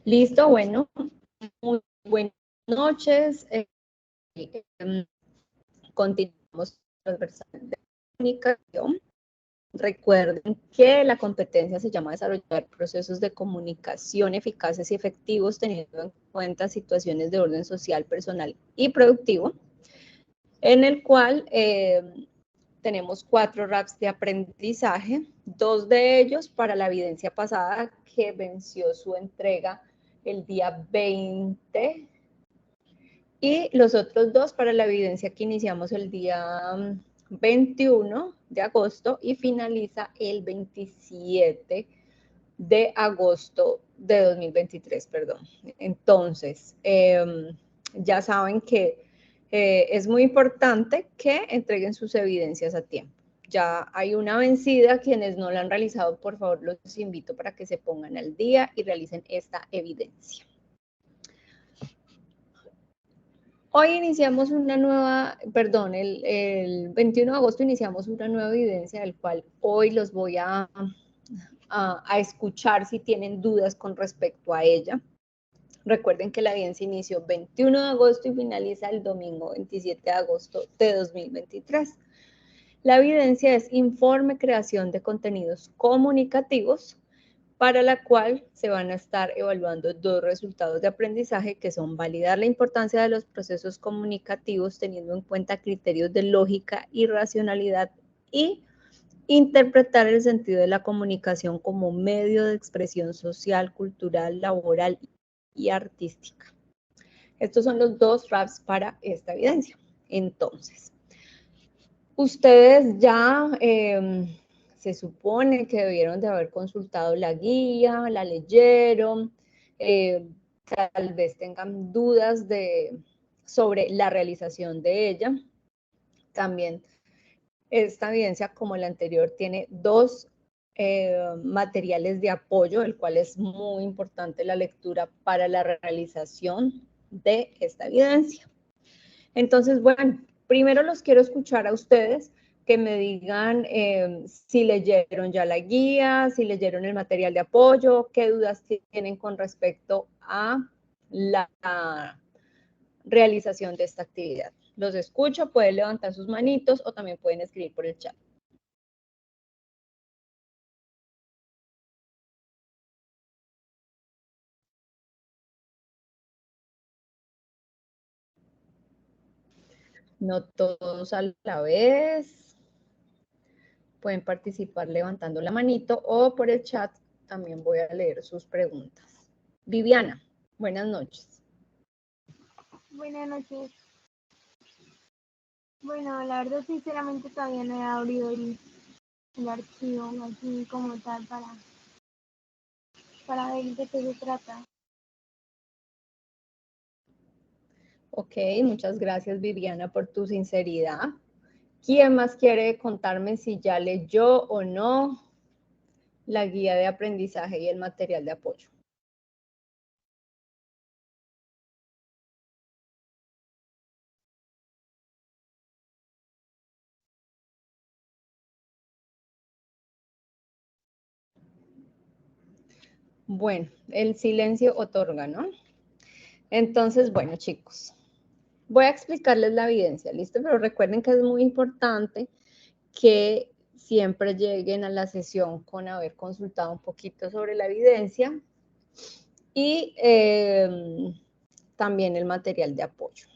Listo, bueno, muy buenas noches. Continuamos transversal de comunicación. Recuerden que la competencia se llama desarrollar procesos de comunicación eficaces y efectivos teniendo en cuenta situaciones de orden social, personal y productivo, en el cual tenemos 4 RAPs de aprendizaje, 2 de ellos para la evidencia pasada que venció su entrega el día 20 y los otros 2 para la evidencia que iniciamos el día 21 de agosto y finaliza el 27 de agosto de 2023, perdón. Entonces, ya saben que es muy importante que entreguen sus evidencias a tiempo. Ya hay una vencida, quienes no la han realizado, por favor, los invito para que se pongan al día y realicen esta evidencia. Hoy iniciamos una nueva, perdón, el 21 de agosto iniciamos una nueva evidencia, del cual hoy los voy a escuchar si tienen dudas con respecto a ella. Recuerden que la evidencia inició 21 de agosto y finaliza el domingo 27 de agosto de 2023. La evidencia es informe creación de contenidos comunicativos, para la cual se van a estar evaluando 2 resultados de aprendizaje que son validar la importancia de los procesos comunicativos teniendo en cuenta criterios de lógica y racionalidad y interpretar el sentido de la comunicación como medio de expresión social, cultural, laboral y artística. Estos son los 2 RAPs para esta evidencia. Entonces, ustedes ya se supone que debieron de haber consultado la guía, la leyeron, tal vez tengan dudas sobre la realización de ella. También esta evidencia, como la anterior, tiene 2 materiales de apoyo, el cual es muy importante la lectura para la realización de esta evidencia. Entonces, bueno, primero los quiero escuchar a ustedes, que me digan si leyeron ya la guía, si leyeron el material de apoyo, qué dudas tienen con respecto a la realización de esta actividad. Los escucho, pueden levantar sus manitos o también pueden escribir por el chat. No todos a la vez. Pueden participar levantando la manito o por el chat también voy a leer sus preguntas. Viviana, buenas noches. Buenas noches. Bueno, la verdad sinceramente todavía no he abrido el archivo aquí como tal para ver de qué se trata. Ok, muchas gracias Viviana por tu sinceridad. ¿Quién más quiere contarme si ya leyó o no la guía de aprendizaje y el material de apoyo? Bueno, el silencio otorga, ¿no? Entonces, bueno, chicos, voy a explicarles la evidencia, ¿listo? Pero recuerden que es muy importante que siempre lleguen a la sesión con haber consultado un poquito sobre la evidencia y también el material de apoyo.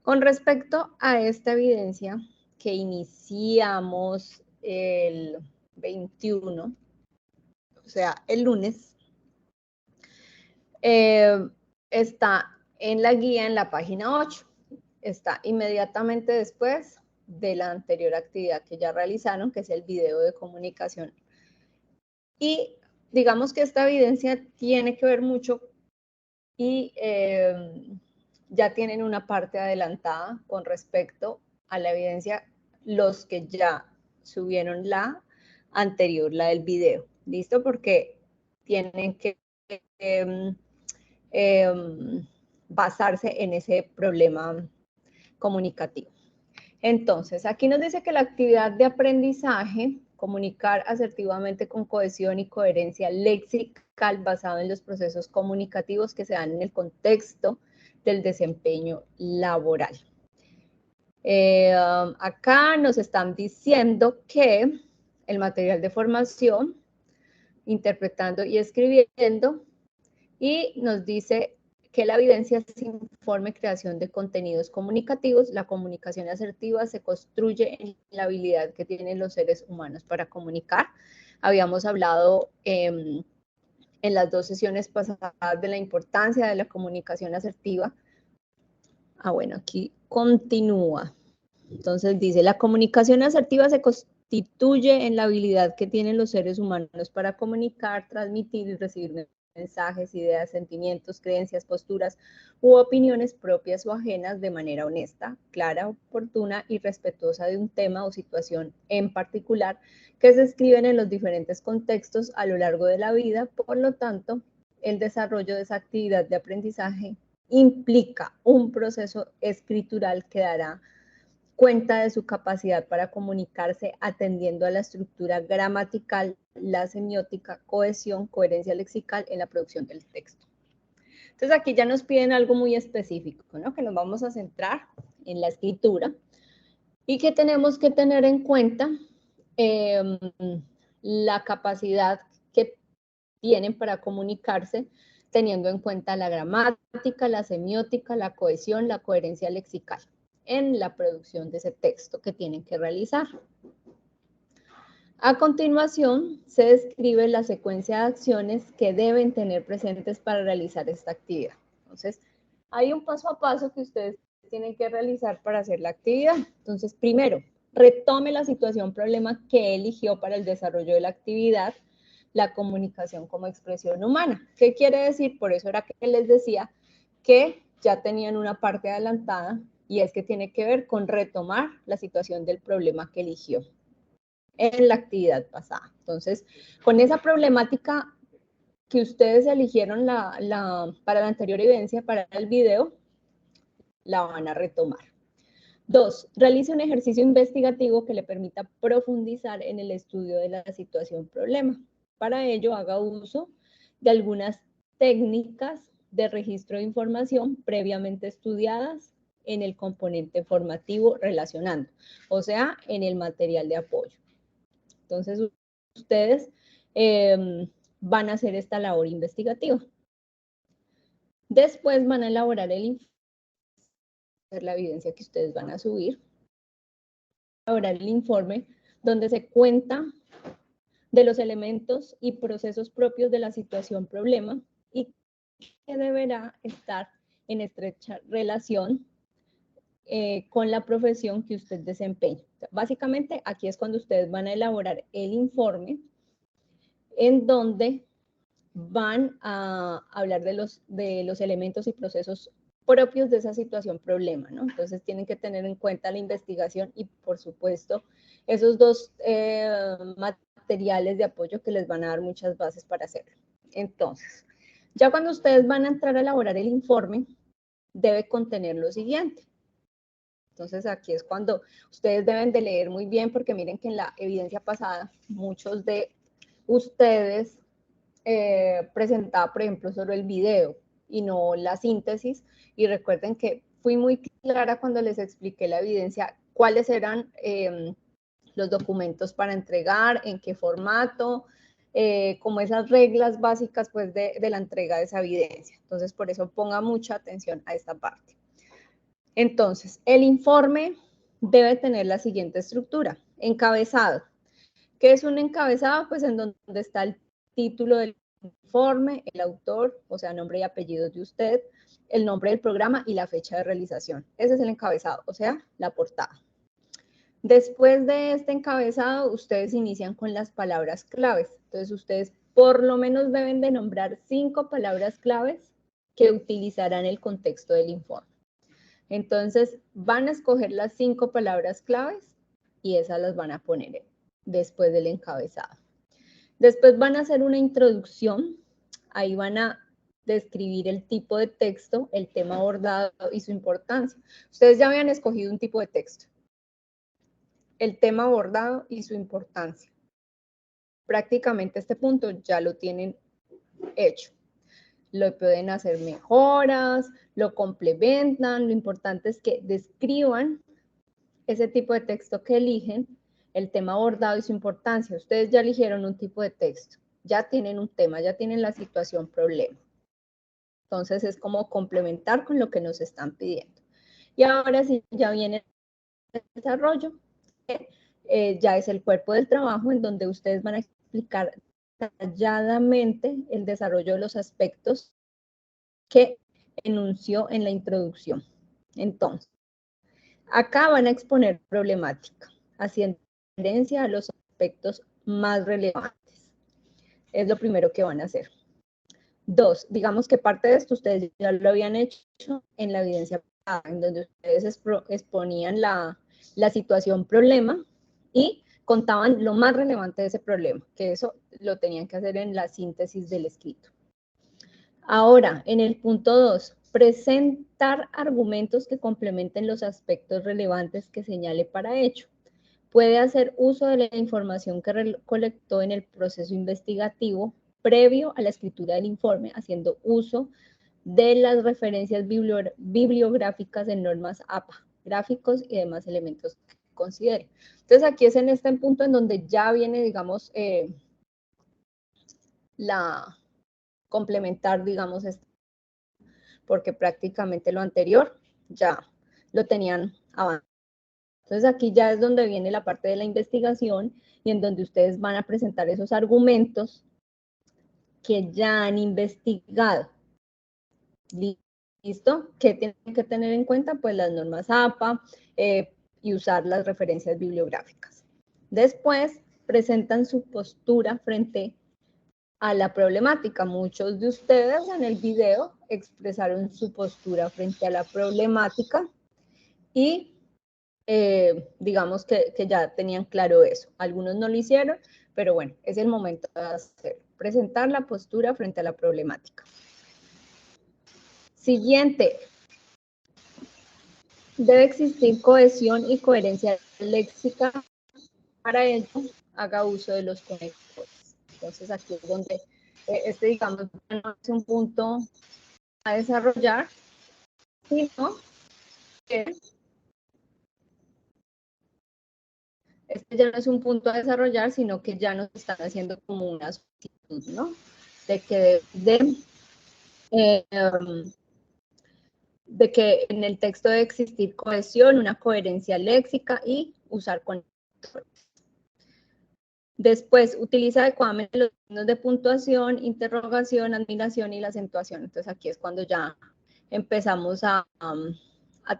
Con respecto a esta evidencia que iniciamos el 21, o sea, el lunes, está en la guía en la página 8. Está inmediatamente después de la anterior actividad que ya realizaron, que es el video de comunicación. Y digamos que esta evidencia tiene que ver mucho y ya tienen una parte adelantada con respecto a la evidencia los que ya subieron la anterior, la del video. ¿Listo? Porque tienen que basarse en ese problema comunicativo. Entonces, aquí nos dice que la actividad de aprendizaje Comunicar asertivamente con cohesión y coherencia lexical basado en los procesos comunicativos que se dan en el contexto del desempeño laboral. Acá nos están diciendo que el material de formación, interpretando y escribiendo, y nos dice que la evidencia es informe creación de contenidos comunicativos. La comunicación asertiva se construye en la habilidad que tienen los seres humanos para comunicar. Habíamos hablado en las 2 sesiones pasadas de la importancia de la comunicación asertiva. Bueno, aquí continúa. Entonces dice, la comunicación asertiva se constituye en la habilidad que tienen los seres humanos para comunicar, transmitir y recibir mensajes, ideas, sentimientos, creencias, posturas u opiniones propias o ajenas de manera honesta, clara, oportuna y respetuosa de un tema o situación en particular que se escriben en los diferentes contextos a lo largo de la vida. Por lo tanto, el desarrollo de esa actividad de aprendizaje implica un proceso escritural que dará cuenta de su capacidad para comunicarse atendiendo a la estructura gramatical, la semiótica, cohesión, coherencia lexical en la producción del texto. Entonces aquí ya nos piden algo muy específico, ¿no? Que nos vamos a centrar en la escritura y que tenemos que tener en cuenta la capacidad que tienen para comunicarse teniendo en cuenta la gramática, la semiótica, la cohesión, la coherencia lexical en la producción de ese texto que tienen que realizar. A continuación, se describe la secuencia de acciones que deben tener presentes para realizar esta actividad. Entonces, hay un paso a paso que ustedes tienen que realizar para hacer la actividad. Entonces, primero, retome la situación problema que eligió para el desarrollo de la actividad, la comunicación como expresión humana. ¿Qué quiere decir? Por eso era que les decía que ya tenían una parte adelantada, y es que tiene que ver con retomar la situación del problema que eligió en la actividad pasada. Entonces, con esa problemática que ustedes eligieron para la anterior evidencia, para el video, la van a retomar. 2. Realice un ejercicio investigativo que le permita profundizar en el estudio de la situación problema. Para ello, haga uso de algunas técnicas de registro de información previamente estudiadas en el componente formativo relacionando, o sea, en el material de apoyo. Entonces, ustedes van a hacer esta labor investigativa. Después van a elaborar el informe, la evidencia que ustedes van a subir, elaborar el informe donde se cuenta de los elementos y procesos propios de la situación problema y que deberá estar en estrecha relación con la profesión que usted desempeña. Básicamente, aquí es cuando ustedes van a elaborar el informe en donde van a hablar de los elementos y procesos propios de esa situación problema, ¿no? Entonces tienen que tener en cuenta la investigación y, por supuesto, esos 2 materiales de apoyo que les van a dar muchas bases para hacerlo. Entonces, ya cuando ustedes van a entrar a elaborar el informe, debe contener lo siguiente. Entonces, aquí es cuando ustedes deben de leer muy bien, porque miren que en la evidencia pasada, muchos de ustedes presentaba, por ejemplo, solo el video y no la síntesis. Y recuerden que fui muy clara cuando les expliqué la evidencia, cuáles eran los documentos para entregar, en qué formato, como esas reglas básicas pues de la entrega de esa evidencia. Entonces, por eso ponga mucha atención a esta parte. Entonces, el informe debe tener la siguiente estructura. Encabezado. ¿Qué es un encabezado? Pues en donde está el título del informe, el autor, o sea, nombre y apellidos de usted, el nombre del programa y la fecha de realización. Ese es el encabezado, o sea, la portada. Después de este encabezado, ustedes inician con las palabras claves. Entonces, ustedes por lo menos deben de nombrar 5 palabras claves que utilizarán en el contexto del informe. Entonces, van a escoger las 5 palabras claves y esas las van a poner después del encabezado. Después van a hacer una introducción, ahí van a describir el tipo de texto, el tema abordado y su importancia. Ustedes ya habían escogido un tipo de texto, el tema abordado y su importancia. prácticamente este punto ya lo tienen hecho. Lo pueden hacer mejoras, lo complementan, lo importante es que describan ese tipo de texto que eligen, el tema abordado y su importancia. Ustedes ya eligieron un tipo de texto, ya tienen un tema, ya tienen la situación, problema. Entonces es como complementar con lo que nos están pidiendo. Y ahora sí, ya viene el desarrollo, ya es el cuerpo del trabajo en donde ustedes van a explicar detalladamente el desarrollo de los aspectos que enunció en la introducción. Entonces, acá van a exponer problemática, haciendo referencia a los aspectos más relevantes. Es lo primero que van a hacer. 2, digamos que parte de esto ustedes ya lo habían hecho en la evidencia pasada, en donde ustedes exponían la situación problema y contaban lo más relevante de ese problema, que eso lo tenían que hacer en la síntesis del escrito. Ahora, en el punto 2, presentar argumentos que complementen los aspectos relevantes que señale para ello. Puede hacer uso de la información que recolectó en el proceso investigativo previo a la escritura del informe, haciendo uso de las referencias bibliográficas en normas APA, gráficos y demás elementos que considere. Entonces, aquí es en este punto en donde ya viene, digamos, la complementar, digamos, porque prácticamente lo anterior ya lo tenían avanzado. Entonces aquí ya es donde viene la parte de la investigación y en donde ustedes van a presentar esos argumentos que ya han investigado. ¿Listo? ¿Qué tienen que tener en cuenta? Pues las normas APA y usar las referencias bibliográficas. Después presentan su postura frente a la problemática. Muchos de ustedes en el video expresaron su postura frente a la problemática y digamos que ya tenían claro eso. Algunos no lo hicieron, pero bueno, es el momento de hacer, presentar la postura frente a la problemática. Siguiente. Debe existir cohesión y coherencia léxica. Para ello, haga uso de los conectores. Entonces, aquí es donde digamos, no es un punto a desarrollar, sino que este ya no es un punto a desarrollar, sino que ya nos están haciendo como una solicitud, ¿no? De que de que en el texto debe existir cohesión, una coherencia léxica y usar conectores. Después, utiliza adecuadamente los signos de puntuación, interrogación, admiración y la acentuación. Entonces, aquí es cuando ya empezamos a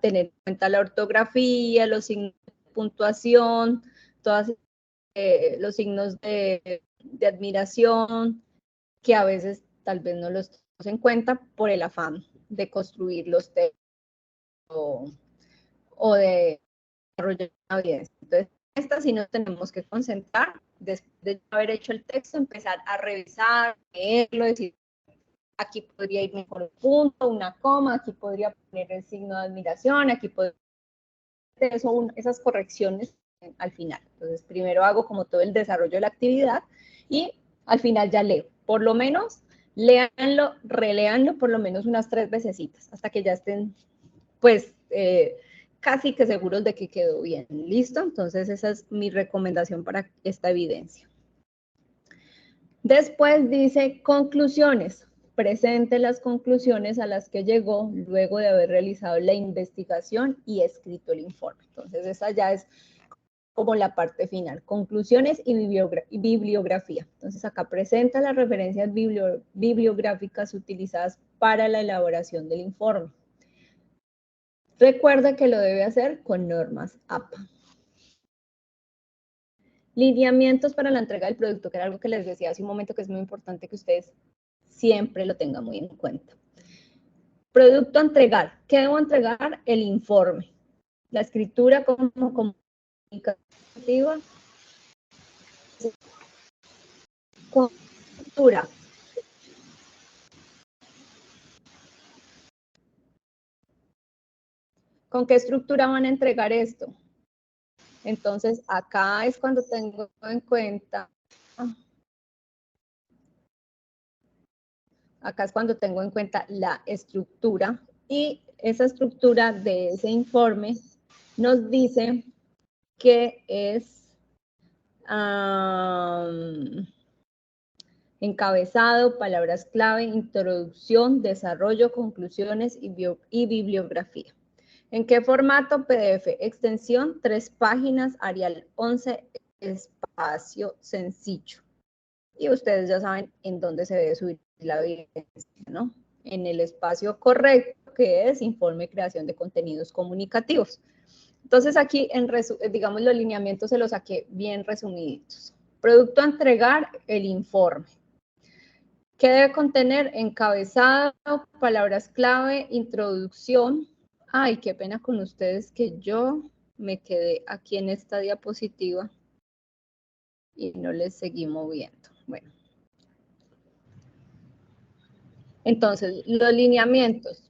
tener en cuenta la ortografía, los signos de puntuación, todos los signos de admiración, que a veces tal vez no los tenemos en cuenta por el afán de construir los textos o de desarrollar una evidencia. Entonces, esta sí nos tenemos que concentrar, después de haber hecho el texto, empezar a revisar, leerlo, decir, aquí podría ir mejor un punto, una coma, aquí podría poner el signo de admiración, aquí podría esas correcciones al final. Entonces, primero hago como todo el desarrollo de la actividad y al final ya leo. Por lo menos, léanlo, releanlo por lo menos unas 3 vecesitas, hasta que ya estén, pues, casi que seguros de que quedó bien. ¿Listo? Entonces, esa es mi recomendación para esta evidencia. Después dice conclusiones. Presente las conclusiones a las que llegó luego de haber realizado la investigación y escrito el informe. Entonces, esa ya es como la parte final. Conclusiones y bibliografía. Entonces, acá presenta las referencias bibliográficas utilizadas para la elaboración del informe. Recuerda que lo debe hacer con normas APA. Lineamientos para la entrega del producto, que era algo que les decía hace un momento que es muy importante que ustedes siempre lo tengan muy en cuenta. Producto a entregar. ¿Qué debo entregar? El informe. La escritura como comunicativa. Estructura. ¿Con qué estructura van a entregar esto? Entonces, acá es cuando tengo en cuenta Acá es cuando tengo en cuenta la estructura, y esa estructura de ese informe nos dice que es encabezado, palabras clave, introducción, desarrollo, conclusiones y bibliografía. ¿En qué formato? PDF, extensión, 3 páginas, Arial 11, espacio sencillo. Y ustedes ya saben en dónde se debe subir la evidencia, ¿no? En el espacio correcto, que es informe creación de contenidos comunicativos. Entonces aquí, digamos, los lineamientos se los saqué bien resumiditos. Producto a entregar, el informe. ¿Qué debe contener? Encabezado, palabras clave, introducción. Ay, qué pena con ustedes que yo me quedé aquí en esta diapositiva y no les seguí moviendo. Bueno. Entonces, los lineamientos.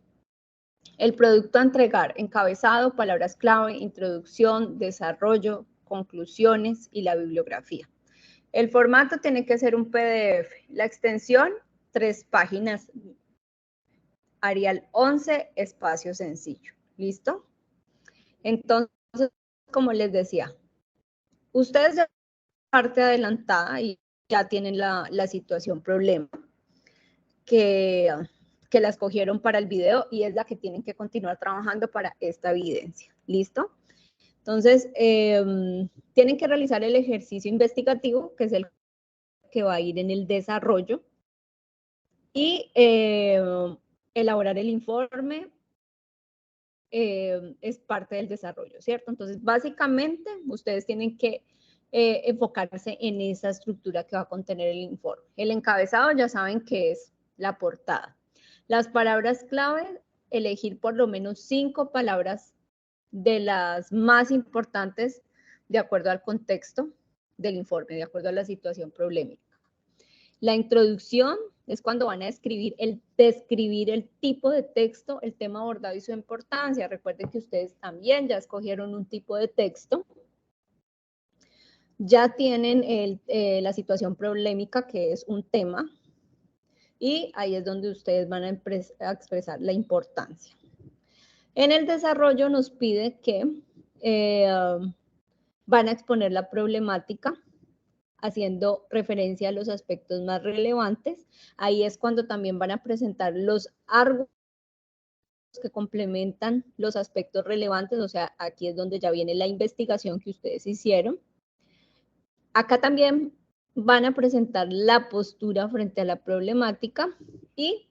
El producto a entregar, encabezado, palabras clave, introducción, desarrollo, conclusiones y la bibliografía. El formato tiene que ser un PDF. La extensión, 3 páginas. Arial 11, espacio sencillo. ¿Listo? Entonces, como les decía, ustedes ya parte adelantada y ya tienen la situación problema que la escogieron para el video y es la que tienen que continuar trabajando para esta evidencia. ¿Listo? Entonces, tienen que realizar el ejercicio investigativo, que es el que va a ir en el desarrollo, y elaborar el informe es parte del desarrollo, ¿cierto? Entonces, básicamente, ustedes tienen que enfocarse en esa estructura que va a contener el informe. El encabezado ya saben que es la portada. Las palabras clave, elegir por lo menos 5 palabras de las más importantes de acuerdo al contexto del informe, de acuerdo a la situación problemática. La introducción es cuando van a describir el tipo de texto, el tema abordado y su importancia. Recuerden que ustedes también ya escogieron un tipo de texto. Ya tienen la situación problemática, que es un tema. Y ahí es donde ustedes van a expresar la importancia. En el desarrollo nos pide que van a exponer la problemática, haciendo referencia a los aspectos más relevantes. Ahí es cuando también van a presentar los argumentos que complementan los aspectos relevantes, o sea, aquí es donde ya viene la investigación que ustedes hicieron. Acá también van a presentar la postura frente a la problemática y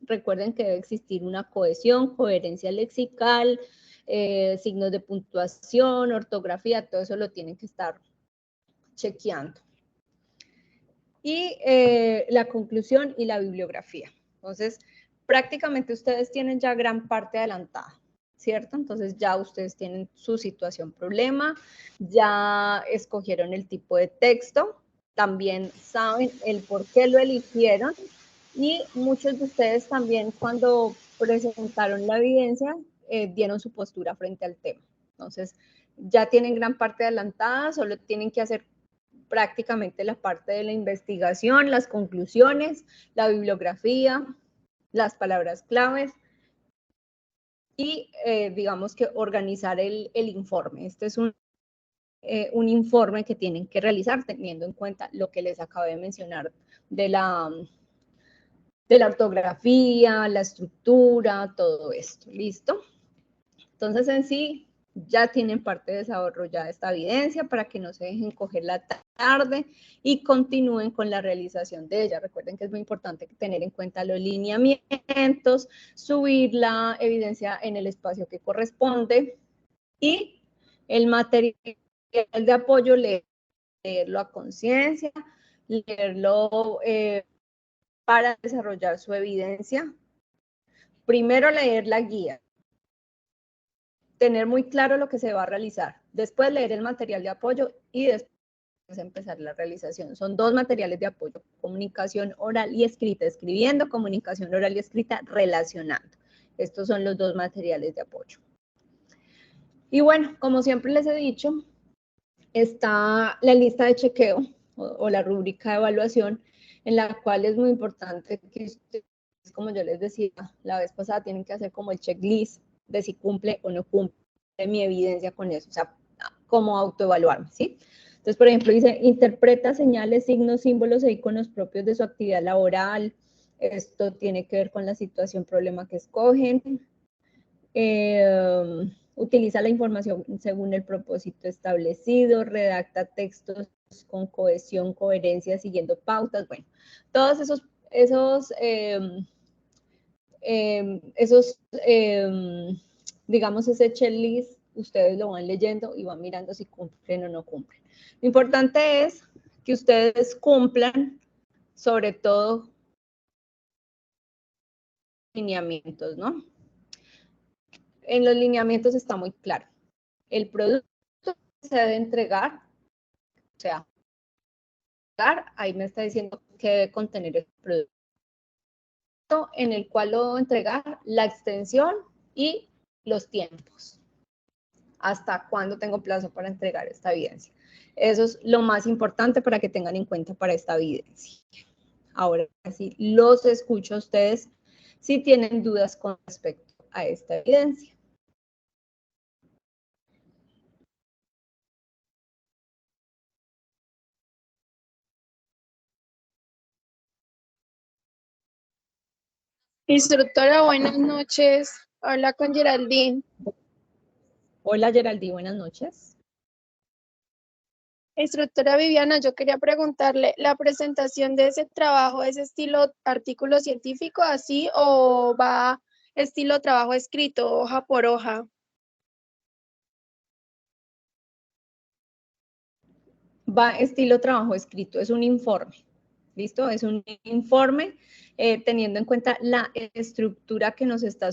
recuerden que debe existir una cohesión, coherencia lexical, signos de puntuación, ortografía, todo eso lo tienen que estar chequeando. Y la conclusión y la bibliografía. Entonces, prácticamente ustedes tienen ya gran parte adelantada, ¿cierto? Entonces ya ustedes tienen su situación problema, ya escogieron el tipo de texto, también saben el por qué lo eligieron, y muchos de ustedes también cuando presentaron la evidencia dieron su postura frente al tema. Entonces, ya tienen gran parte adelantada, solo tienen que hacer prácticamente la parte de la investigación, las conclusiones, la bibliografía, las palabras claves y digamos que organizar el informe. Este es un informe que tienen que realizar teniendo en cuenta lo que les acabo de mencionar de la ortografía, la estructura, todo esto. ¿Listo? Entonces, en sí, ya tienen parte desarrollada esta evidencia para que no se dejen coger la tarde y continúen con la realización de ella. Recuerden que es muy importante tener en cuenta los lineamientos, subir la evidencia en el espacio que corresponde y el material de apoyo, leerlo a conciencia, leerlo para desarrollar su evidencia. Primero leer la guía, tener muy claro lo que se va a realizar, después leer el material de apoyo y después empezar la realización. Son 2 materiales de apoyo, comunicación oral y escrita, escribiendo, comunicación oral y escrita, relacionando. Estos son los 2 materiales de apoyo. Y bueno, como siempre les he dicho, está la lista de chequeo, o la rúbrica de evaluación, en la cual es muy importante que ustedes, como yo les decía la vez pasada, tienen que hacer como el checklist de si cumple o no cumple mi evidencia con eso, o sea, cómo autoevaluarme, ¿sí? Entonces, por ejemplo, dice, interpreta señales, signos, símbolos e iconos propios de su actividad laboral. Esto tiene que ver con la situación, problema que escogen. Utiliza la información según el propósito establecido, redacta textos con cohesión, coherencia, siguiendo pautas. Bueno, todos digamos, ese checklist, ustedes lo van leyendo y van mirando si cumplen o no cumplen. Lo importante es que ustedes cumplan, sobre todo, lineamientos, ¿no? En los lineamientos está muy claro. El producto se debe entregar, o sea, ahí me está diciendo que debe contener el producto en el cual lo debo entregar, la extensión y los tiempos. Hasta cuándo tengo plazo para entregar esta evidencia. Eso es lo más importante para que tengan en cuenta para esta evidencia. Ahora sí, los escucho a ustedes si tienen dudas con respecto a esta evidencia. Instructora, buenas noches. Habla con Geraldine. Hola Geraldine, buenas noches. Instructora Viviana, yo quería preguntarle, ¿la presentación de ese trabajo es estilo artículo científico así o va estilo trabajo escrito, hoja por hoja? Va estilo trabajo escrito, es un informe, ¿listo? Es un informe teniendo en cuenta la estructura que nos está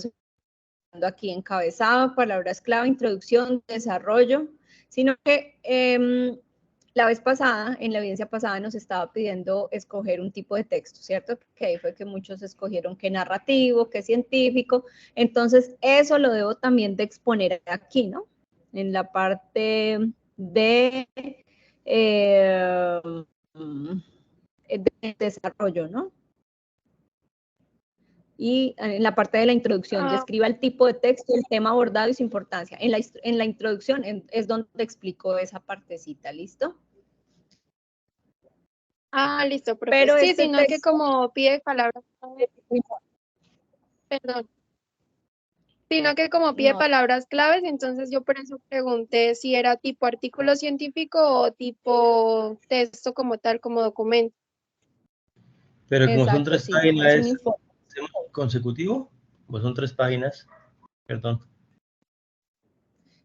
aquí, encabezado, palabras clave, introducción, desarrollo, sino que la vez pasada, en la evidencia pasada, nos estaba pidiendo escoger un tipo de texto, ¿cierto? Que ahí fue que muchos escogieron que narrativo, que científico, entonces eso lo debo también de exponer aquí, ¿no? En la parte de desarrollo, ¿no? Y en la parte de la introducción, describa el tipo de texto, el tema abordado y su importancia. En la introducción es donde explico esa partecita, ¿listo? Listo, profe. Pero sí, este sino texto, que como pide palabras claves, perdón, sino que como pide no, palabras claves, entonces yo por eso pregunté si era tipo artículo científico o tipo texto como tal, como documento. Pero como son exacto, 3 sí, es un páginas, informe. ¿hacemos consecutivo? Pues son 3 páginas, perdón.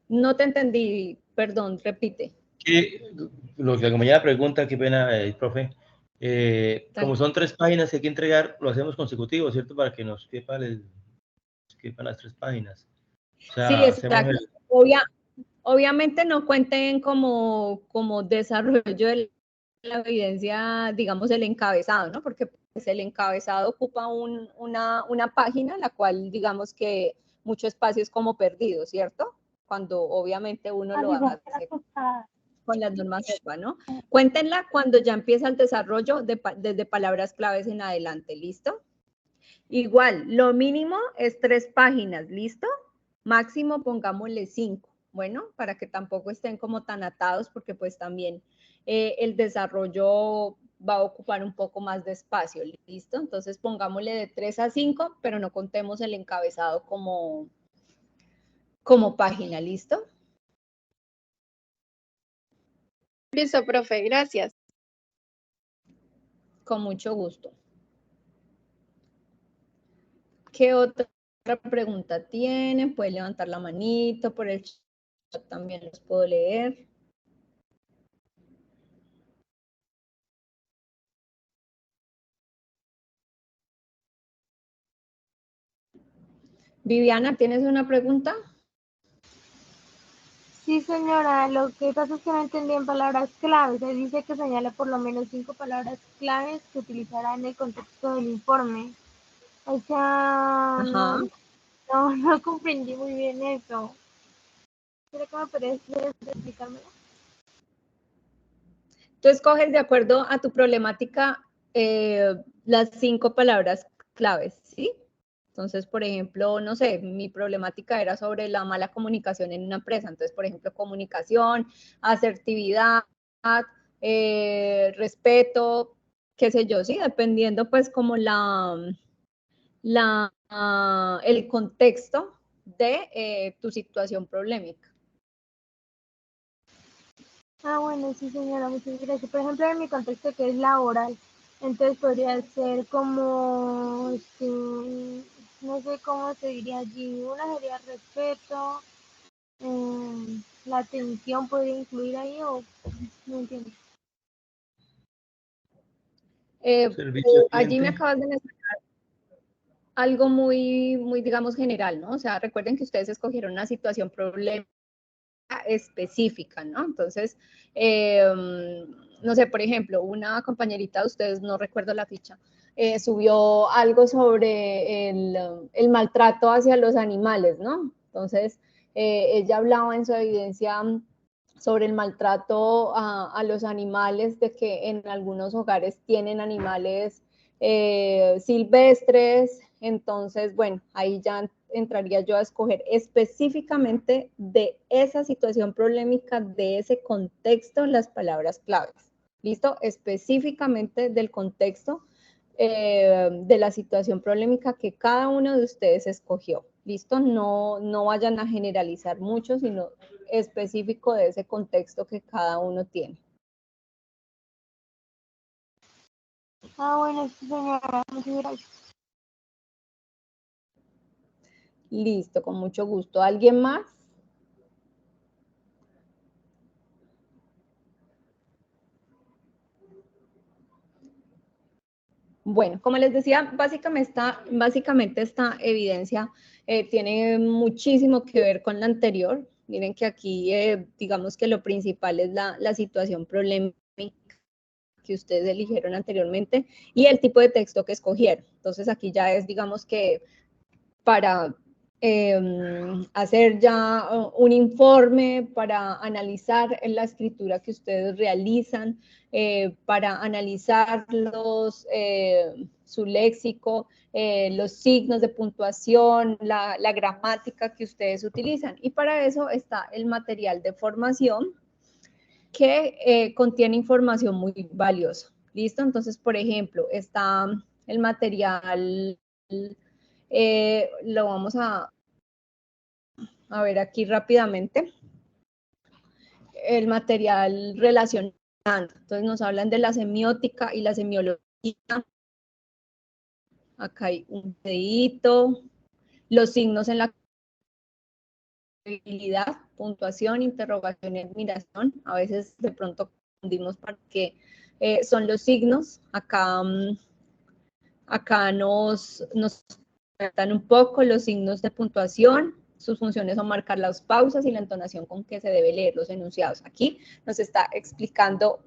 No te entendí, perdón, repite. Lo que la compañera pregunta, qué pena, profe, como son 3 páginas que hay que entregar, lo hacemos consecutivo, ¿cierto? Para que nos quepan las 3 páginas. O sea, Sí, hacemos exacto. Obviamente no cuenten como desarrollo de la evidencia, digamos, el encabezado, ¿no? Porque pues, el encabezado ocupa una página, la cual, digamos que mucho espacio es como perdido, ¿cierto? Cuando obviamente uno lo hace con las normas EPA, ¿no? Cuéntenla cuando ya empieza el desarrollo desde palabras claves en adelante, ¿listo? Igual, lo mínimo es 3 páginas, ¿listo? Máximo pongámosle 5, bueno, para que tampoco estén como tan atados, porque pues también el desarrollo va a ocupar un poco más de espacio, ¿listo? Entonces pongámosle de 3 a 5, pero no contemos el encabezado como página, ¿listo? Listo, profe, gracias. Con mucho gusto. ¿Qué otra pregunta tienen? Pueden levantar la manito, por el chat también los puedo leer. Viviana, ¿tienes una pregunta? Sí, señora, lo que pasa es que no entendí en palabras claves. Se dice que señale por lo menos 5 palabras claves que utilizará en el contexto del informe. O sea, Ajá. no comprendí muy bien eso. ¿Será que me podrías explicármelo? Tú escoges de acuerdo a tu problemática las 5 palabras claves, ¿sí? Entonces, por ejemplo, no sé, mi problemática era sobre la mala comunicación en una empresa. Entonces, por ejemplo, comunicación, asertividad, respeto, qué sé yo, ¿sí? Dependiendo pues como el contexto de tu situación problemática. Bueno, sí, señora, muchas gracias. Por ejemplo, en mi contexto que es laboral, entonces podría ser como, no sé cómo se diría allí, una sería respeto, la atención podría incluir ahí o no entiendo. Servicio al Allí me cliente. acabas de mencionar algo muy, muy, digamos, general, ¿no? O sea, recuerden que ustedes escogieron una situación problemática específica, ¿no? Entonces, no sé, por ejemplo, una compañerita de ustedes, no recuerdo la ficha, subió algo sobre el maltrato hacia los animales, ¿no? Entonces, ella hablaba en su evidencia sobre el maltrato a los animales, de que en algunos hogares tienen animales silvestres. Entonces, bueno, ahí ya entraría yo a escoger específicamente de esa situación problemática, de ese contexto, las palabras claves. ¿Listo? Específicamente del contexto de la situación problemática que cada uno de ustedes escogió. ¿Listo? No vayan a generalizar mucho, sino específico de ese contexto que cada uno tiene. Bueno, sí, señora, muchas gracias. Listo, con mucho gusto. ¿Alguien más? Bueno, como les decía, básicamente esta evidencia tiene muchísimo que ver con la anterior. Miren que aquí, digamos que lo principal es la situación problemática que ustedes eligieron anteriormente y el tipo de texto que escogieron. Entonces aquí ya es, digamos que para hacer ya un informe, para analizar la escritura que ustedes realizan, para analizar su léxico, los signos de puntuación, la gramática que ustedes utilizan. Y para eso está el material de formación que contiene información muy valiosa. ¿Listo? Entonces, por ejemplo, está el material, lo vamos a ver aquí rápidamente, el material relacionado. Entonces nos hablan de la semiótica y la semiología. Acá hay un dedito, los signos en la habilidad, puntuación, interrogación y admiración. A veces de pronto confundimos porque son los signos. Acá nos tratan un poco los signos de puntuación. Sus funciones son marcar las pausas y la entonación con que se debe leer los enunciados. Aquí nos está explicando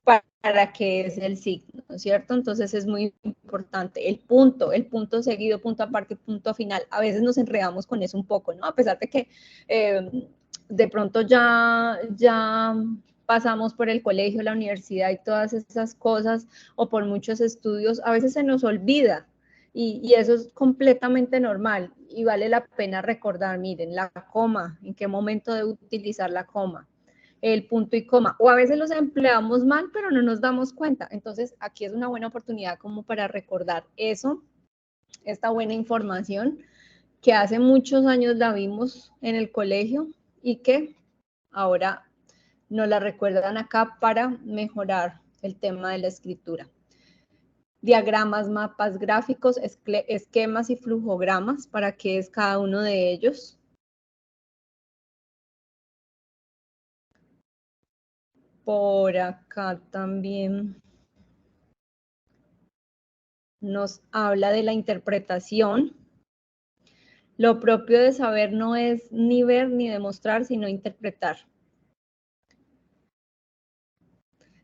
para qué es el signo, ¿cierto? Entonces es muy importante. El punto seguido, punto aparte, punto final. A veces nos enredamos con eso un poco, ¿no? A pesar de que de pronto ya pasamos por el colegio, la universidad y todas esas cosas, o por muchos estudios, a veces se nos olvida. Y eso es completamente normal y vale la pena recordar, miren, la coma, en qué momento debo utilizar la coma, el punto y coma, o a veces los empleamos mal, pero no nos damos cuenta. Entonces, aquí es una buena oportunidad como para recordar eso, esta buena información que hace muchos años la vimos en el colegio y que ahora nos la recuerdan acá para mejorar el tema de la escritura. Diagramas, mapas, gráficos, esquemas y flujogramas, ¿para qué es cada uno de ellos? Por acá también nos habla de la interpretación. Lo propio de saber no es ni ver ni demostrar, sino interpretar.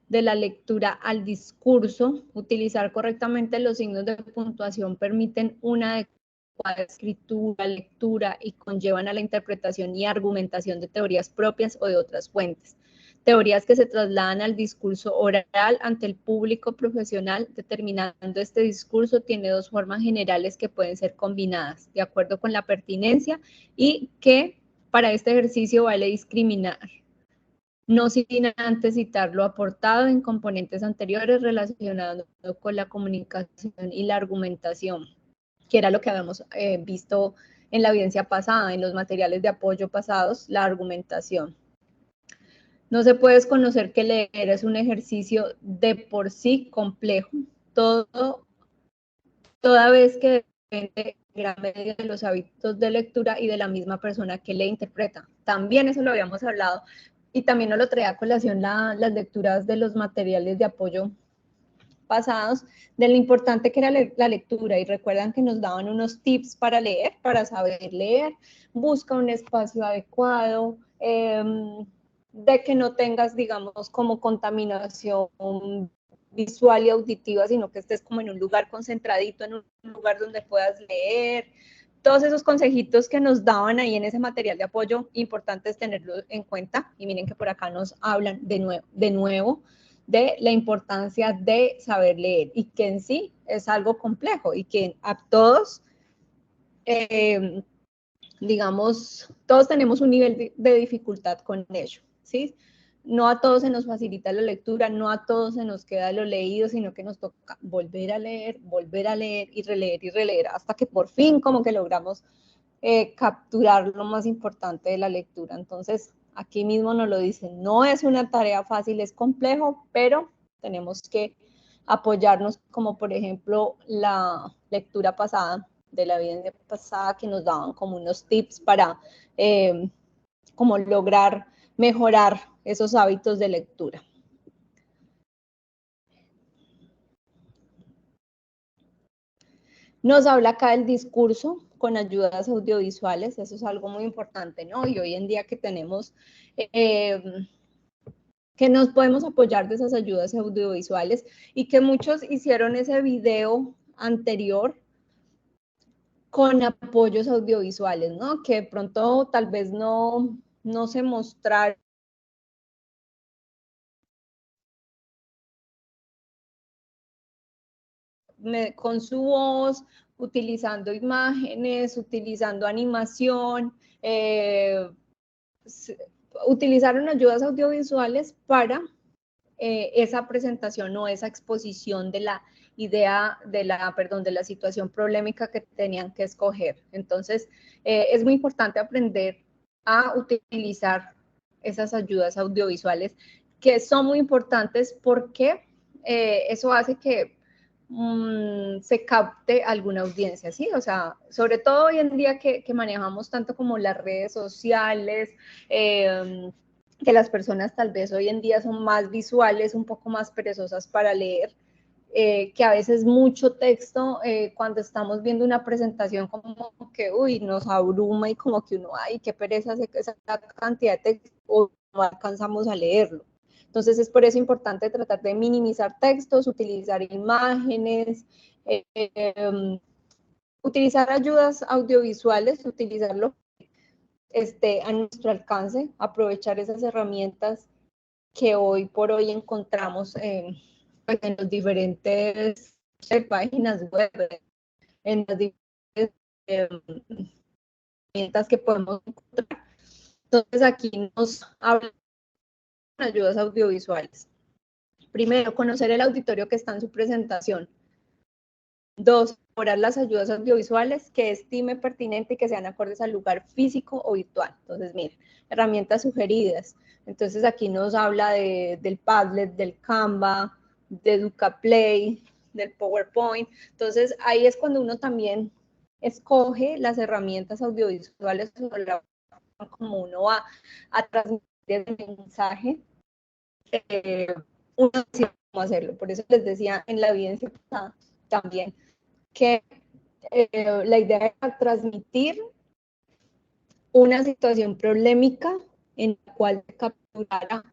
De la lectura al discurso, utilizar correctamente los signos de puntuación permiten una adecuada escritura, lectura y conllevan a la interpretación y argumentación de teorías propias o de otras fuentes. teorías que se trasladan al discurso oral ante el público profesional, determinando este discurso tiene dos formas generales que pueden ser combinadas, de acuerdo con la pertinencia, y que para este ejercicio vale discriminar, no sin antes citar lo aportado en componentes anteriores relacionados con la comunicación y la argumentación, que era lo que habíamos visto en la evidencia pasada, en los materiales de apoyo pasados, la argumentación. No se puede desconocer que leer es un ejercicio de por sí complejo, toda vez que depende en gran medida de los hábitos de lectura y de la misma persona que le interpreta. También eso lo habíamos hablado y también nos lo traía a colación las lecturas de los materiales de apoyo pasados, de lo importante que era la lectura, y recuerdan que nos daban unos tips para leer, para saber leer, busca un espacio adecuado, de que no tengas, digamos, como contaminación visual y auditiva, sino que estés como en un lugar concentradito, en un lugar donde puedas leer. Todos esos consejitos que nos daban ahí en ese material de apoyo, importantes tenerlos en cuenta. Y miren que por acá nos hablan de nuevo de la importancia de saber leer, y que en sí es algo complejo y que a todos, digamos, todos tenemos un nivel de dificultad con ello, ¿sí? No a todos se nos facilita la lectura, no a todos se nos queda lo leído, sino que nos toca volver a leer y releer, hasta que por fin como que logramos capturar lo más importante de la lectura. Entonces, aquí mismo nos lo dicen, no es una tarea fácil, es complejo, pero tenemos que apoyarnos, como por ejemplo la lectura pasada, de la evidencia pasada, que nos daban como unos tips para como lograr mejorar esos hábitos de lectura. Nos habla acá del discurso con ayudas audiovisuales, eso es algo muy importante, ¿no? Y hoy en día que tenemos, que nos podemos apoyar de esas ayudas audiovisuales, y que muchos hicieron ese video anterior con apoyos audiovisuales, ¿no? Que de pronto tal vez no se mostraron con su voz, utilizando imágenes, utilizando animación, utilizaron ayudas audiovisuales para esa presentación o esa exposición de la idea, de la situación problemática que tenían que escoger. Entonces, es muy importante aprender a utilizar esas ayudas audiovisuales, que son muy importantes porque eso hace que se capte alguna audiencia, ¿sí? O sea, sobre todo hoy en día que manejamos tanto como las redes sociales, que las personas tal vez hoy en día son más visuales, un poco más perezosas para leer, que a veces mucho texto, cuando estamos viendo una presentación, como que, uy, nos abruma y como que uno, ay, qué pereza esa cantidad de texto, o no alcanzamos a leerlo. Entonces es por eso importante tratar de minimizar textos, utilizar imágenes, utilizar ayudas audiovisuales, utilizarlo a nuestro alcance, aprovechar esas herramientas que hoy por hoy encontramos pues en las diferentes páginas web, en las diferentes herramientas que podemos encontrar. Entonces aquí nos hablan de ayudas audiovisuales. Primero, conocer el auditorio que está en su presentación. 2, elaborar las ayudas audiovisuales que estime pertinente y que sean acordes al lugar físico o virtual. Entonces, miren, herramientas sugeridas. Entonces, aquí nos habla del Padlet, del Canva, de EducaPlay, del PowerPoint. Entonces, ahí es cuando uno también escoge las herramientas audiovisuales como uno va a transmitir el mensaje. Uno decide cómo hacerlo. Por eso les decía en la evidencia pasada también que la idea era transmitir una situación problemática en la cual se capturara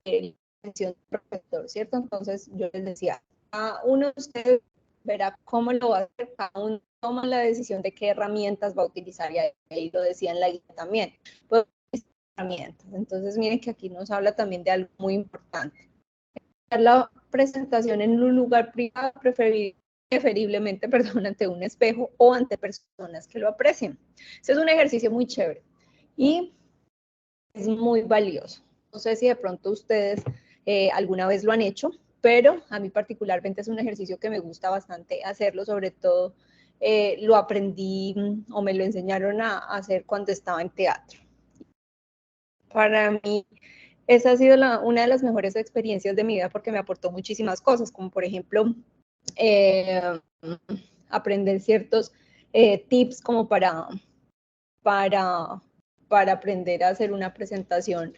la atención del profesor, ¿cierto? Entonces yo les decía, cada uno de ustedes verá cómo lo va a hacer, cada uno toma la decisión de qué herramientas va a utilizar, y ahí lo decía en la guía también. Pues herramientas. Entonces, miren que aquí nos habla también de algo muy importante. La presentación en un lugar privado, preferiblemente, perdón, ante un espejo o ante personas que lo aprecien. Ese es un ejercicio muy chévere y es muy valioso. No sé si de pronto ustedes alguna vez lo han hecho, pero a mí particularmente es un ejercicio que me gusta bastante hacerlo, sobre todo lo aprendí o me lo enseñaron a hacer cuando estaba en teatro. Para mí, esa ha sido una de las mejores experiencias de mi vida porque me aportó muchísimas cosas, como por ejemplo, aprender ciertos tips como para aprender a hacer una presentación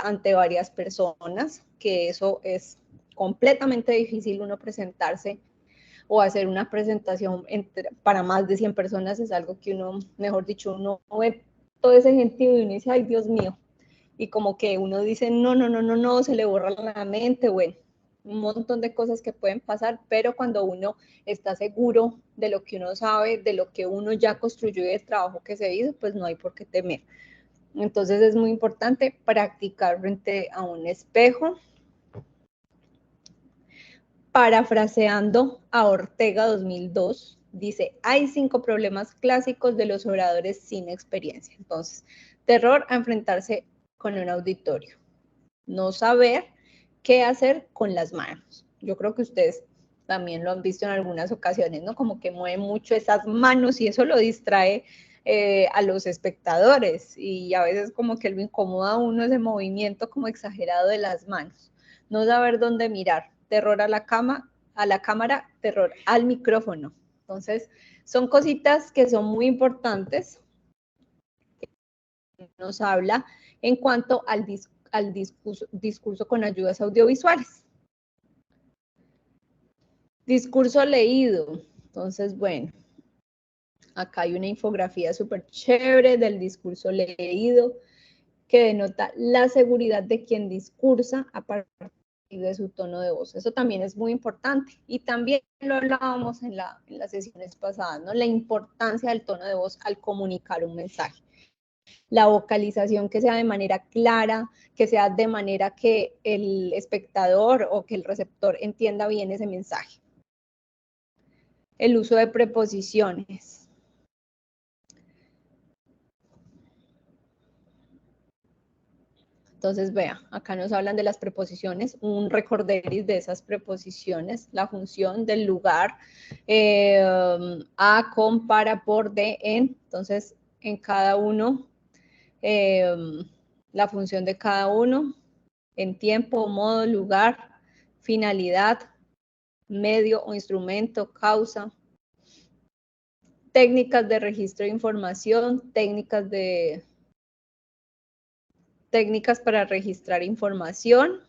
ante varias personas, que eso es completamente difícil, uno presentarse o hacer una presentación para más de 100 personas es algo que uno, mejor dicho, uno ve todo ese gentío y uno dice, ay, Dios mío, y como que uno dice, no, se le borra la mente, bueno, un montón de cosas que pueden pasar, pero cuando uno está seguro de lo que uno sabe, de lo que uno ya construyó y del trabajo que se hizo, pues no hay por qué temer. Entonces es muy importante practicar frente a un espejo. Parafraseando a Ortega 2002, dice, hay 5 problemas clásicos de los oradores sin experiencia. Entonces, terror a enfrentarse con un auditorio. No saber qué hacer con las manos. Yo creo que ustedes también lo han visto en algunas ocasiones, ¿no? Como que mueven mucho esas manos y eso lo distrae a los espectadores y a veces como que lo incomoda a uno ese movimiento como exagerado de las manos. No saber dónde mirar. Terror a la cámara, terror al micrófono. Entonces, son cositas que son muy importantes. Nos habla en cuanto al discurso con ayudas audiovisuales. Discurso leído. Entonces, bueno, acá hay una infografía súper chévere del discurso leído que denota la seguridad de quien discursa a partir de su tono de voz. Eso también es muy importante. Y también lo hablábamos en las sesiones pasadas, ¿no? La importancia del tono de voz al comunicar un mensaje. La vocalización que sea de manera clara, que sea de manera que el espectador o que el receptor entienda bien ese mensaje. El uso de preposiciones. Entonces, vea, acá nos hablan de las preposiciones, un recorderis de esas preposiciones, la función del lugar, a, con, para, por, de, en. Entonces, en cada uno, la función de cada uno, en tiempo, modo, lugar, finalidad, medio o instrumento, causa, técnicas de registro de información, técnicas para registrar información,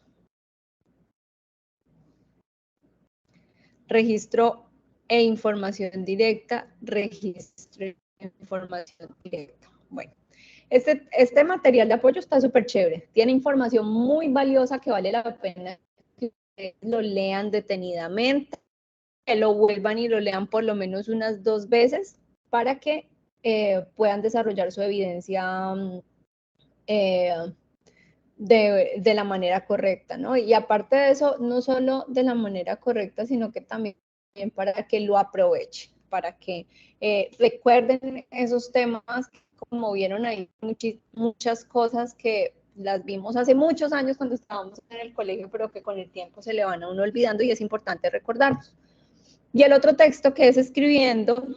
registro e información directa, registro e información directa. Bueno, este material de apoyo está súper chévere, tiene información muy valiosa que vale la pena que ustedes lo lean detenidamente, que lo vuelvan y lo lean por lo menos unas 2 veces para que puedan desarrollar su evidencia de la manera correcta, ¿no? Y aparte de eso, no solo de la manera correcta, sino que también para que lo aprovechen, para que recuerden esos temas, como vieron ahí, muchas cosas que las vimos hace muchos años cuando estábamos en el colegio, pero que con el tiempo se le van a uno olvidando y es importante recordarlos. Y el otro texto que es escribiendo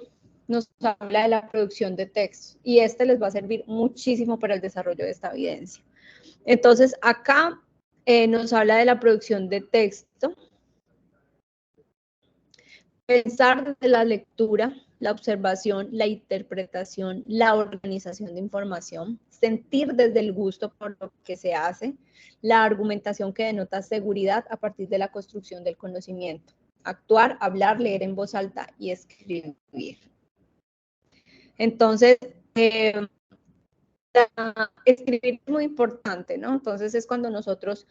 nos habla de la producción de textos y este les va a servir muchísimo para el desarrollo de esta evidencia. Entonces, acá nos habla de la producción de texto, pensar desde la lectura, la observación, la interpretación, la organización de información, sentir desde el gusto por lo que se hace, la argumentación que denota seguridad a partir de la construcción del conocimiento, actuar, hablar, leer en voz alta y escribir. Entonces, escribir es muy importante, ¿no? Entonces es cuando nosotros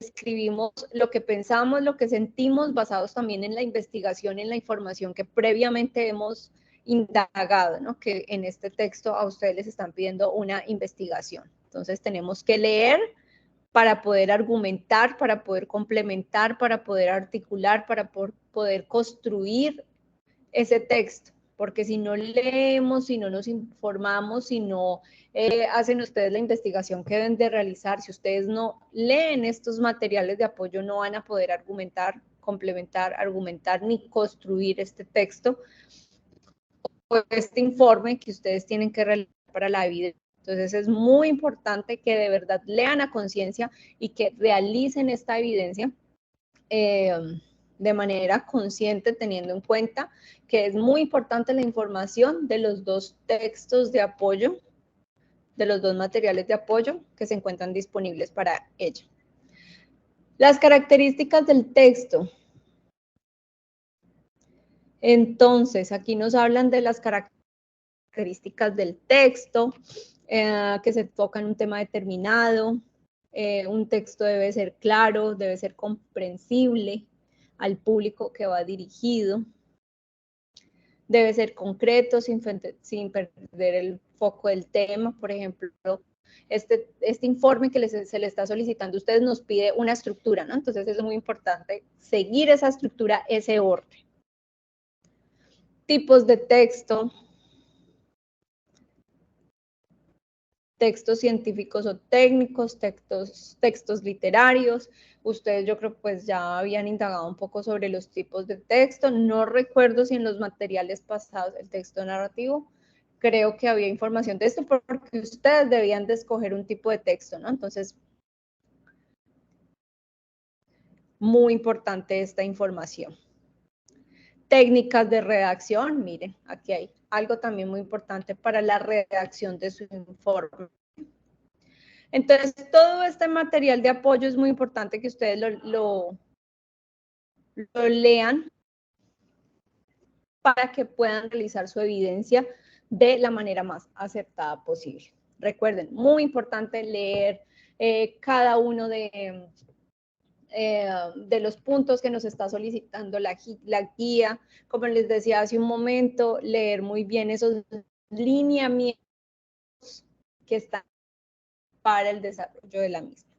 escribimos lo que pensamos, lo que sentimos, basados también en la investigación, en la información que previamente hemos indagado, ¿no? Que en este texto a ustedes les están pidiendo una investigación. Entonces tenemos que leer para poder argumentar, para poder complementar, para poder articular, para poder construir ese texto. Porque si no leemos, si no nos informamos, si no hacen ustedes la investigación que deben de realizar, si ustedes no leen estos materiales de apoyo, no van a poder argumentar, complementar, argumentar, ni construir este texto o este informe que ustedes tienen que realizar para la vida. Entonces es muy importante que de verdad lean a conciencia y que realicen esta evidencia de manera consciente, teniendo en cuenta que es muy importante la información de los dos textos de apoyo, de los dos materiales de apoyo que se encuentran disponibles para ella. Las características del texto. Entonces, aquí nos hablan de las características del texto, que se enfoca en un tema determinado. Un texto debe ser claro, debe ser comprensible al público que va dirigido. Debe ser concreto, sin perder el foco del tema. Por ejemplo, este informe que se le está solicitando a ustedes nos pide una estructura, ¿no? Entonces es muy importante seguir esa estructura, ese orden. Tipos de texto. Textos científicos o técnicos, textos literarios. Ustedes yo creo pues ya habían indagado un poco sobre los tipos de texto. No recuerdo si en los materiales pasados el texto narrativo, creo que había información de esto porque ustedes debían de escoger un tipo de texto, ¿no? Entonces, muy importante esta información. Técnicas de redacción, miren, aquí hay algo también muy importante para la redacción de su informe. Entonces, todo este material de apoyo es muy importante que ustedes lo lean para que puedan realizar su evidencia de la manera más acertada posible. Recuerden, muy importante leer cada uno de los puntos que nos está solicitando la guía. Como les decía hace un momento, leer muy bien esos lineamientos que están para el desarrollo de la misma.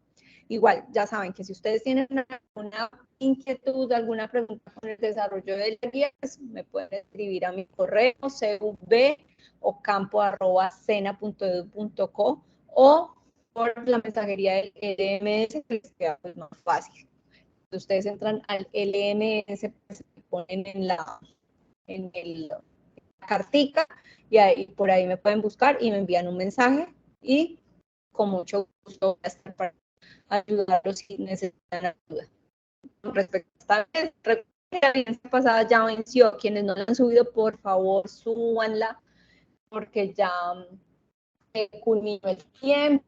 Igual, ya saben que si ustedes tienen alguna inquietud, alguna pregunta con el desarrollo de la guía, pues me pueden escribir a mi correo cv.ocampo@sena.edu.co o por la mensajería del LMS, que les queda pues más fácil. Ustedes entran al LMS, se ponen en la cartica y ahí, por ahí me pueden buscar y me envían un mensaje y con mucho gusto voy a estar para ayudarlos si necesitan ayuda. Respecto a esta vez, la vez pasada ya venció. Quienes no la han subido, por favor, súbanla, porque ya culminó el tiempo.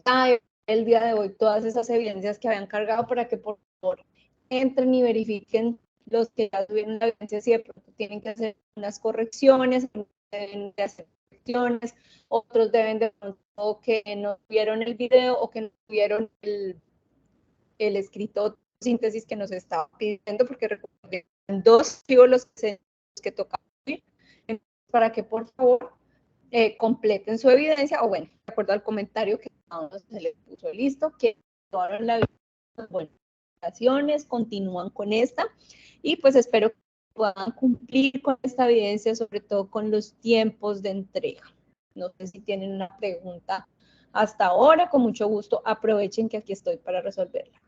Ya el día de hoy todas esas evidencias que habían cargado para que por favor entren y verifiquen los que ya tuvieron la evidencia, si de pronto tienen que hacer unas correcciones, deben de hacer correcciones, otros deben de pronto que no vieron el video o que no vieron el escrito síntesis que nos estaba pidiendo, porque recuerden, dos los que tocaban, para que por favor completen su evidencia, o bueno, de acuerdo al comentario que a uno se les puso listo, que todas la evidencia, bueno, continúan con esta, y pues espero que puedan cumplir con esta evidencia, sobre todo con los tiempos de entrega. No sé si tienen una pregunta hasta ahora, con mucho gusto aprovechen que aquí estoy para resolverla.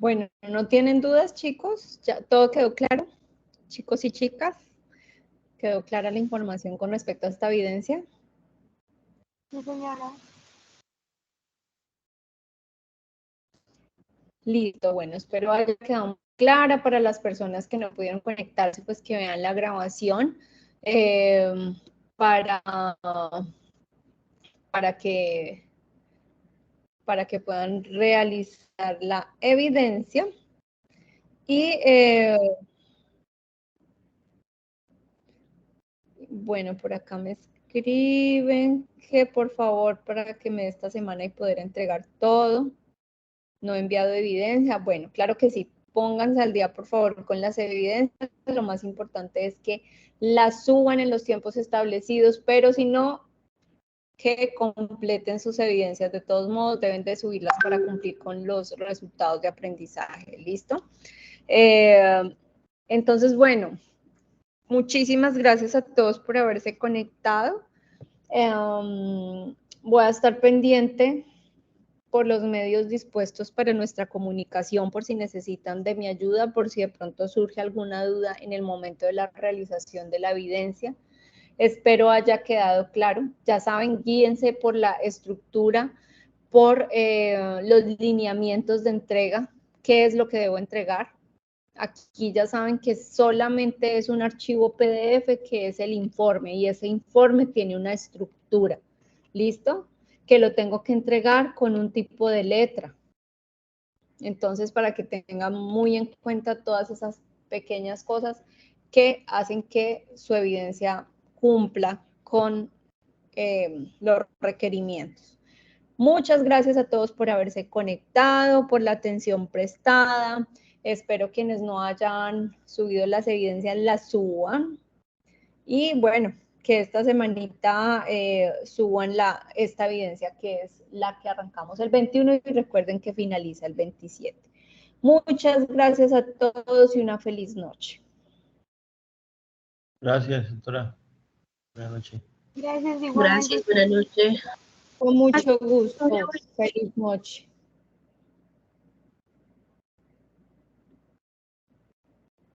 Bueno, ¿no tienen dudas, chicos? ¿Ya todo quedó claro? Chicos y chicas, ¿quedó clara la información con respecto a esta evidencia? Sí, señora. Listo, bueno, espero haya quedado clara para las personas que no pudieron conectarse, pues que vean la grabación para, para que puedan realizar la evidencia. Y bueno, por acá me escriben que por favor para que me dé esta semana y poder entregar todo. No he enviado evidencia. Bueno, claro que sí. Pónganse al día, por favor, con las evidencias. Lo más importante es que las suban en los tiempos establecidos, pero si no, que completen sus evidencias. De todos modos, deben de subirlas para cumplir con los resultados de aprendizaje. ¿Listo? Entonces, bueno, muchísimas gracias a todos por haberse conectado. Voy a estar pendiente por los medios dispuestos para nuestra comunicación, por si necesitan de mi ayuda, por si de pronto surge alguna duda en el momento de la realización de la evidencia. Espero haya quedado claro. Ya saben, guíense por la estructura, por los lineamientos de entrega, qué es lo que debo entregar. Aquí ya saben que solamente es un archivo PDF que es el informe y ese informe tiene una estructura. ¿Listo? Que lo tengo que entregar con un tipo de letra. Entonces, para que tengan muy en cuenta todas esas pequeñas cosas que hacen que su evidencia cumpla con los requerimientos. Muchas gracias a todos por haberse conectado, por la atención prestada. Espero quienes no hayan subido las evidencias las suban. Y bueno, que esta semanita suban esta evidencia que es la que arrancamos el 21 y recuerden que finaliza el 27. Muchas gracias a todos y una feliz noche. Gracias, doctora. Buenas noches. Gracias, igualmente. Gracias, buenas noches. Con mucho gusto. Feliz noche.